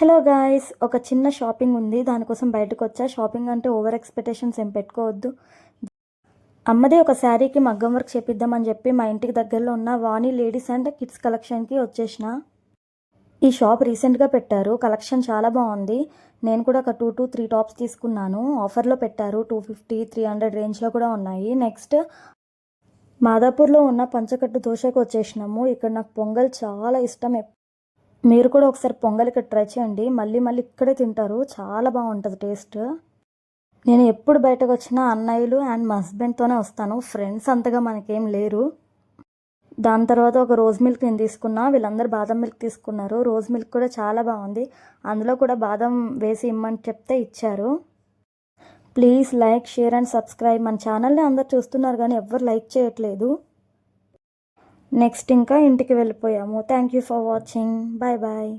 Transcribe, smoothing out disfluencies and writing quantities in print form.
Hello guys! ఒక చిన్న shopping ఉంది. దానికోసం బయటకొచ్చా. షాపింగ్ అంటే ఓవర్ ఎక్స్‌పెక్టేషన్స్ ఏం పెట్టుకోవద్దు. అమ్మది ఒక శారీకి మగ్గం వర్క్ చేపిద్దామని చెప్పి మా ఇంటికి దగ్గరలో ఉన్న వాణి లేడీస్ అండ్ కిడ్స్ కలెక్షన్‌కి వచ్చేసిన. ఈ షాప్ రీసెంట్‌గా పెట్టారు. కలెక్షన్ చాలా బాగుంది. నేను కూడా ఒక 2-3 టాప్స్ తీసుకున్నాను. ఆఫర్‌లో పెట్టారు. 250, 300 రేంజ్‌లో కూడా ఉన్నాయి. నెక్స్ట్ మాదాపూర్‌లో ఉన్న పంచకట్టు దోశకు వచ్చేసినాము. ఇక్కడ నాకు పొంగల్ చాలా ఇష్టం. మీరు కూడా ఒకసారి పొంగల్ ఇక్కడ ట్రై చేయండి. మళ్ళీ మళ్ళీ ఇక్కడే తింటారు. చాలా బాగుంటుంది టేస్ట్. నేను ఎప్పుడు బయటకు వచ్చినా అన్నయ్యలు అండ్ మా హస్బెండ్తోనే వస్తాను. ఫ్రెండ్స్ అంతగా మనకేం లేరు. దాని తర్వాత ఒక రోజ్ మిల్క్ నేను తీసుకున్నా. వీళ్ళందరూ బాదం మిల్క్ తీసుకున్నారు. రోజ్ మిల్క్ కూడా చాలా బాగుంది. అందులో కూడా బాదం వేసి ఇమ్మని చెప్తే ఇచ్చారు. Please like, share and subscribe. మన ఛానల్ని అందరు చూస్తున్నారు కానీ ఎవ్వరు లైక్ చేయట్లేదు. నెక్స్ట్ ఇంకా ఇంటికి వెళ్ళిపోయాము. Thank you for watching. Bye bye.